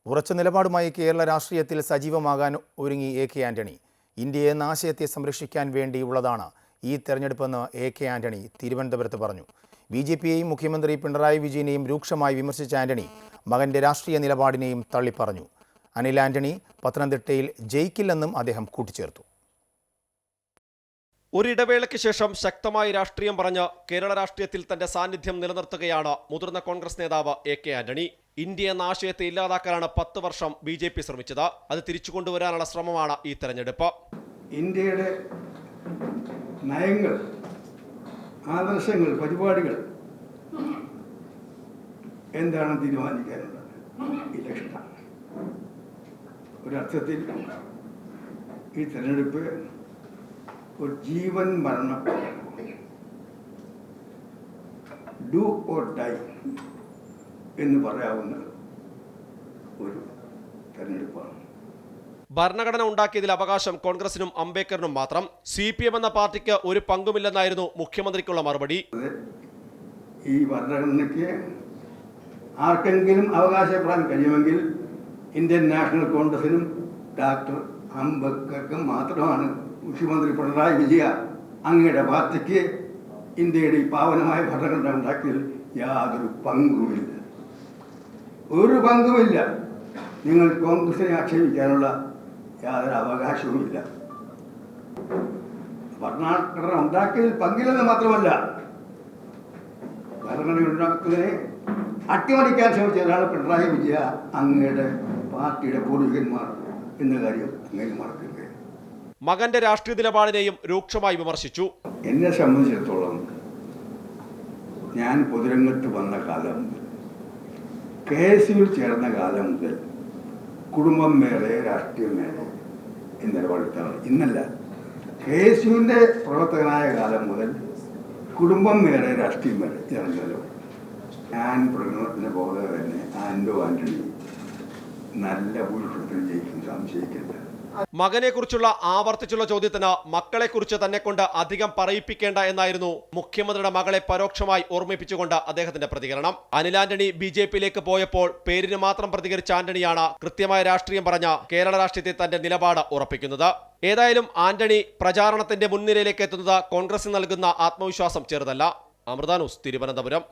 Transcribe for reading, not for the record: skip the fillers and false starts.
ഉറച്ച നിലപാടുമായി കേരള രാഷ്ട്രീയത്തിൽ സജീവമാകാൻ ഒരുങ്ങി എ കെ ആന്റണി. ഇന്ത്യയെ എന്ന ആശയത്തെ സംരക്ഷിക്കാൻ വേണ്ടിയുള്ളതാണ് ഈ തെരഞ്ഞെടുപ്പെന്ന് എ കെ ആന്റണി തിരുവനന്തപുരത്ത് പറഞ്ഞു. ബിജെപിയെയും മുഖ്യമന്ത്രി പിണറായി വിജയനെയും രൂക്ഷമായി വിമർശിച്ച ആന്റണി മകന്റെ രാഷ്ട്രീയ നിലപാടിനെയും തള്ളിപ്പറഞ്ഞു. അനിൽ ആന്റണി പത്തനംതിട്ടയിൽ ജയിക്കില്ലെന്നും അദ്ദേഹം കൂട്ടിച്ചേർത്തു. ഒരിടവേളയ്ക്ക് ശേഷം ശക്തമായി രാഷ്ട്രീയം പറഞ്ഞ് കേരള രാഷ്ട്രീയത്തിൽ തന്റെ സാന്നിധ്യം നിലനിർത്തുകയാണ് മുതിർന്ന കോൺഗ്രസ് നേതാവ് എ കെ ആന്റണി. ഇന്ത്യ എന്ന ആശയത്തെ ഇല്ലാതാക്കാനാണ് 10 വർഷം ബിജെപി ശ്രമിച്ചത്. അത് തിരിച്ചു കൊണ്ടുവരാനുള്ള ശ്രമമാണ് ഈ തെരഞ്ഞെടുപ്പ്. ഇന്ത്യയുടെ നയങ്ങൾ, ആദർശങ്ങൾ, പരിപാടികൾ എന്താണെന്ന് തീരുമാനിക്കാനുള്ള ഇലക്ഷനാണ്. ഒരർത്ഥത്തിൽ ഈ തെരഞ്ഞെടുപ്പ് ഒരു ജീവൻ മരണ ഡു ഓർ ഡൈ എന്ന് പറയാവുന്ന ഒരു തെരഞ്ഞെടുപ്പാണ്. ഭരണഘടന ഉണ്ടാക്കിയതിൽ അവകാശം കോൺഗ്രസിനും അംബേദ്കറിനും മാത്രം. CPM എന്ന പാർട്ടിക്ക് ഒരു പങ്കുമില്ലെന്നായിരുന്നു മുഖ്യമന്ത്രിക്കുള്ള മറുപടി. ഈ ഭരണഘടനയ്ക്ക് ആർക്കെങ്കിലും അവകാശപ്പെടാൻ കഴിയുമെങ്കിൽ ഇന്ത്യൻ നാഷണൽ കോൺഗ്രസിനും ഡോക്ടർ അംബേദ്കർക്കും മാത്രമാണ്. മുഖ്യമന്ത്രി പിണറായി വിജയ, അങ്ങയുടെ പാർട്ടിക്ക് ഇന്ത്യയുടെ ഈ പാവനമായ ഭരണഘടന ഉണ്ടാക്കിയതിൽ യാതൊരു പങ്കുമില്ല, ഒരു പങ്കുമില്ല. നിങ്ങൾ കോൺഗ്രസിനെ ആക്ഷേപിക്കാനുള്ള യാതൊരു അവകാശവുമില്ല. ഭരണഘടന ഉണ്ടാക്കിയതിൽ പങ്കില്ലെന്ന് മാത്രമല്ല, ഭരണഘടന ഉണ്ടാക്കുന്നതിനെ അട്ടിമറിക്കാൻ ശ്രമിച്ചവരാണ് പിണറായി വിജയ, അങ്ങയുടെ പാർട്ടിയുടെ പൂർവികന്മാർ എന്ന കാര്യം അങ്ങനെ മറക്കരുത്. മകന്റെ രാഷ്ട്രീയ നിലപാടിനെയും രൂക്ഷമായി വിമർശിച്ചു. എന്നെ സംബന്ധിച്ചിടത്തോളം ഞാൻ പൊതുരംഗത്ത് വന്ന കാലം മുതൽ, KSUവിൽ ചേർന്ന കാലം മുതൽ കുടുംബം വേറെ രാഷ്ട്രീയം വേറെ എന്ന നിലപാടെടുത്താണ്. ഇന്നല്ല, KSUവിൻ്റെ പ്രവർത്തകനായ കാലം മുതൽ കുടുംബം വേറെ രാഷ്ട്രീയം വേറെ ഇതാണല്ലോ. ഞാൻ പ്രകടനത്തിന് പോകാതെ തന്നെ ആന്റണി നല്ല ഭൂരിപക്ഷത്തിന് ജയിക്കും, സംശയിക്കില്ല. മകനെ കുറിച്ചുള്ള ആവർത്തിച്ചുള്ള ചോദ്യത്തിന് മക്കളെക്കുറിച്ച് തന്നെ കൊണ്ട് അധികം പറയിപ്പിക്കേണ്ട എന്നായിരുന്നു മുഖ്യമന്ത്രിയുടെ മകളെ പരോക്ഷമായി ഓർമ്മിപ്പിച്ചുകൊണ്ട് അദ്ദേഹത്തിന്റെ പ്രതികരണം. അനിൽ ആന്റണി BJPയിലേക്ക് പോയപ്പോൾ പേരിന് മാത്രം പ്രതികരിച്ച ആന്റണിയാണ് കൃത്യമായ രാഷ്ട്രീയം പറഞ്ഞ കേരള രാഷ്ട്രീയത്തിൽ തന്റെ നിലപാട് ഉറപ്പിക്കുന്നത്. ഏതായാലും ആന്റണി പ്രചാരണത്തിന്റെ മുൻനിരയിലേക്ക് എത്തുന്നത് കോൺഗ്രസിന് നൽകുന്ന ആത്മവിശ്വാസം ചെറുതല്ല. അമൃത ന്യൂസ്, തിരുവനന്തപുരം.